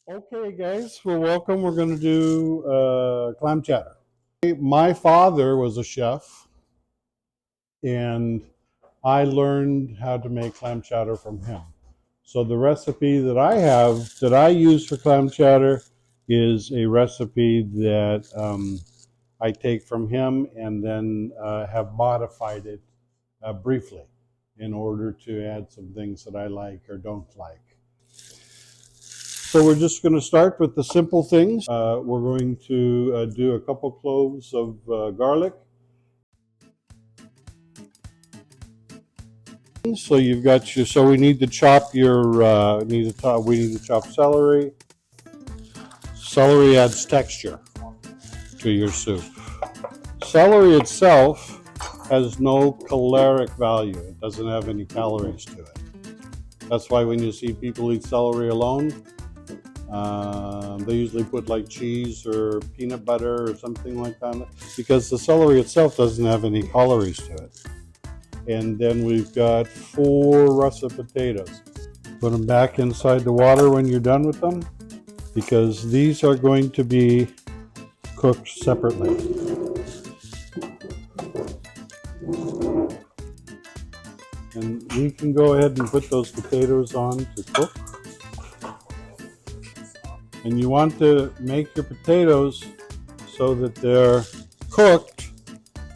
Okay, guys, well, welcome. We're going to do clam chowder. My father was a chef, and I learned how to make clam chowder from him. So the recipe that I have, that I use for clam chowder, is a recipe that I take from him and then have modified it briefly in order to add some things that I like or don't like. So we're just going to start with the simple things. We're going to do a couple cloves of garlic. So you've got your. So we need to chop your. We need to chop celery. Celery adds texture to your soup. Celery itself has no caloric value. It doesn't have any calories to it. That's why when you see people eat celery alone, they usually put like cheese or peanut butter or something like that, because the celery itself doesn't have any calories to it. And then we've got 4 russet potatoes. Put them back inside the water when you're done with them, because these are going to be cooked separately. And we can go ahead and put those potatoes on to cook. And you want to make your potatoes so that they're cooked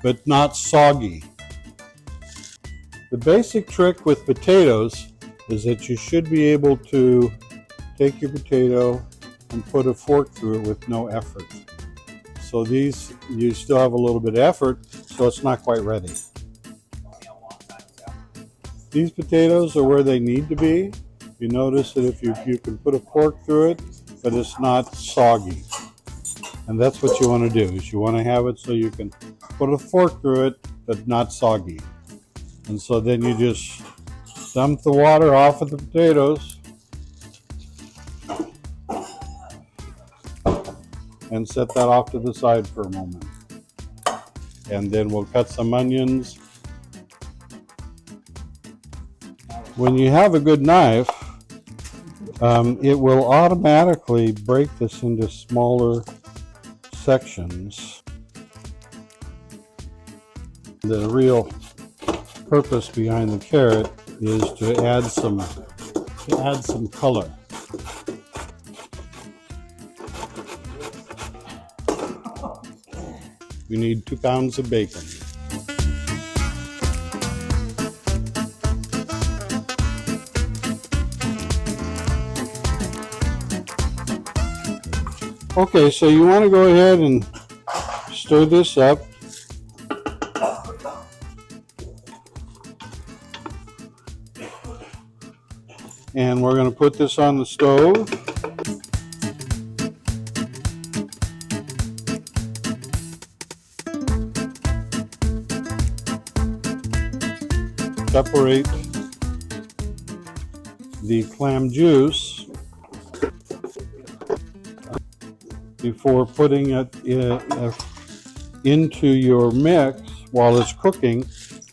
but not soggy. The basic trick with potatoes is that you should be able to take your potato and put a fork through it with no effort. So these, you still have a little bit of effort, so it's not quite ready. These potatoes are where they need to be. You notice that if you can put a fork through it, but it's not soggy. And that's what you want to do, is you want to have it so you can put a fork through it, but not soggy. And so then you just dump the water off of the potatoes and set that off to the side for a moment. And then we'll cut some onions. When you have a good knife, it will automatically break this into smaller sections. The real purpose behind the carrot is to add some color. We need 2 pounds of bacon. Okay, so you want to go ahead and stir this up. And we're going to put this on the stove. Separate the clam juice before putting it into your mix while it's cooking,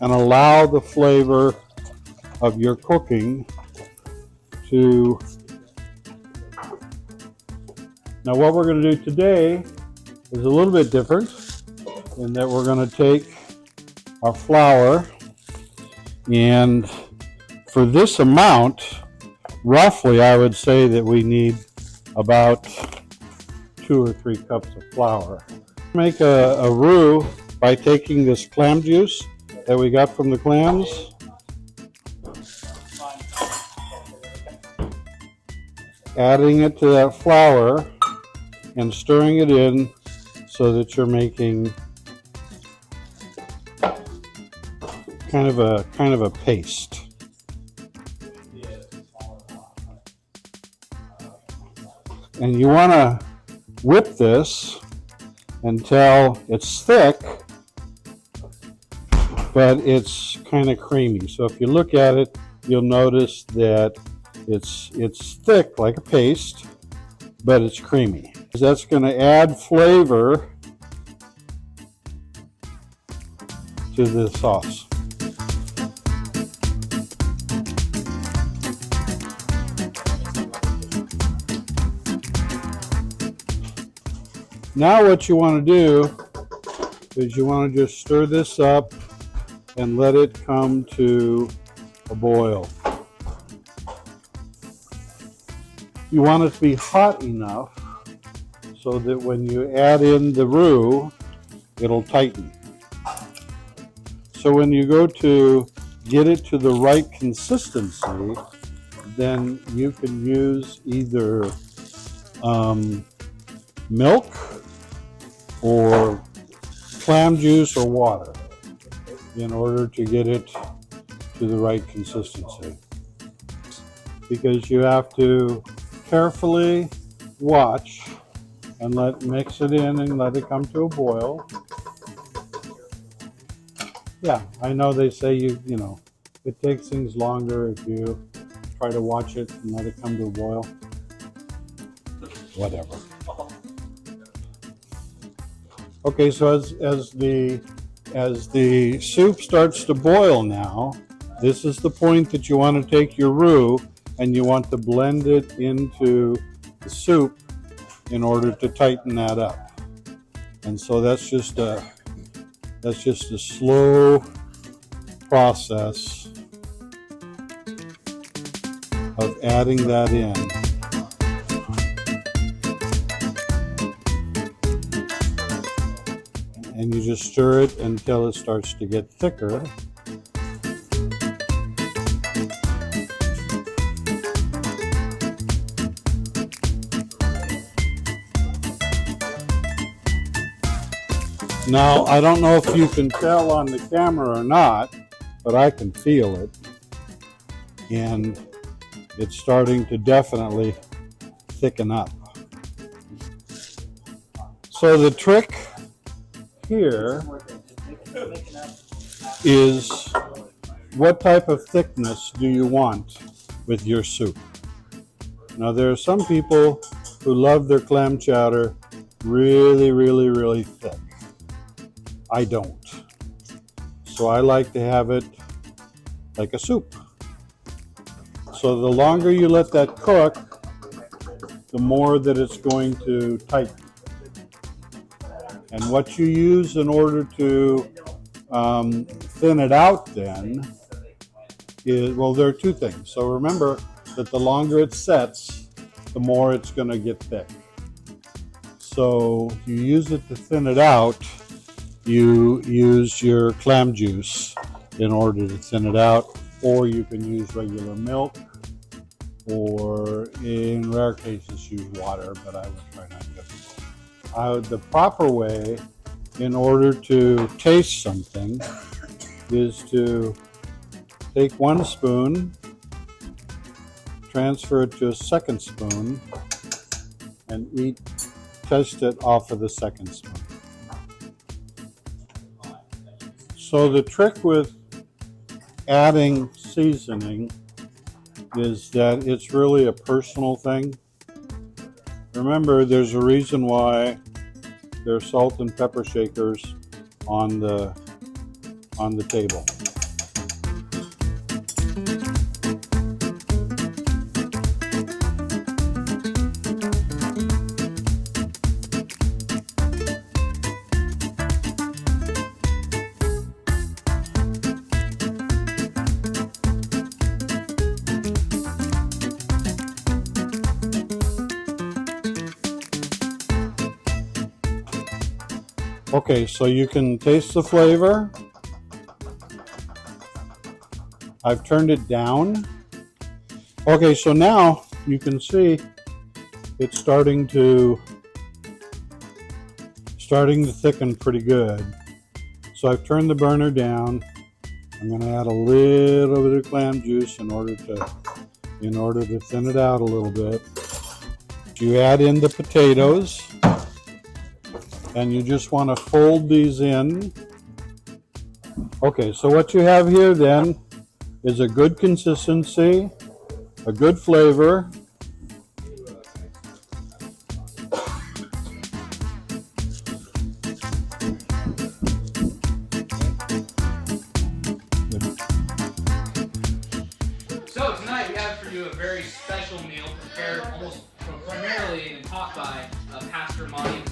and allow the flavor of your cooking to. Now what we're going to do today is a little bit different, in that we're going to take our flour, and for this amount, roughly, I would say that we need about 2 or 3 cups of flour. Make a roux by taking this clam juice that we got from the clams, adding it to that flour and stirring it in so that you're making kind of a paste. And you want to whip this until it's thick, but it's kind of creamy. So if you look at it, you'll notice that it's thick like a paste, but it's creamy. That's going to add flavor to the sauce. Now what you want to do is you want to just stir this up and let it come to a boil. You want it to be hot enough so that when you add in the roux, it'll tighten. So when you go to get it to the right consistency, then you can use either milk or clam juice or water in order to get it to the right consistency. Because you have to carefully watch and mix it in and let it come to a boil. Yeah, I know they say you know, it takes things longer if you try to watch it and let it come to a boil. Whatever. Okay, so as the soup starts to boil now, this is the point that you want to take your roux and you want to blend it into the soup in order to tighten that up. And so that's just a slow process of adding that in. And you just stir it until it starts to get thicker. Now, I don't know if you can tell on the camera or not, but I can feel it. And it's starting to definitely thicken up. So the trick here is what type of thickness do you want with your soup? Now there are some people who love their clam chowder really, really, really thick. I don't. So I like to have it like a soup. So the longer you let that cook, the more that it's going to tighten. And what you use in order to thin it out then is, well, there are two things. So remember that the longer it sets, the more it's going to get thick. So you use it to thin it out. You use your clam juice in order to thin it out, or you can use regular milk, or in rare cases use water, but I would try not to. The proper way in order to taste something is to take 1 spoon, transfer it to a 2nd spoon, and test it off of the 2nd spoon. So the trick with adding seasoning is that it's really a personal thing. Remember, there's a reason why there are salt and pepper shakers on the table. Okay, so you can taste the flavor. I've turned it down. Okay, so now you can see it's starting to thicken pretty good. So I've turned the burner down. I'm going to add a little bit of clam juice in order to thin it out a little bit. You add in the potatoes. And you just want to fold these in. Okay, so what you have here then is a good consistency, a good flavor. So tonight we have for you a very special meal prepared almost primarily and taught by Pastor Monte.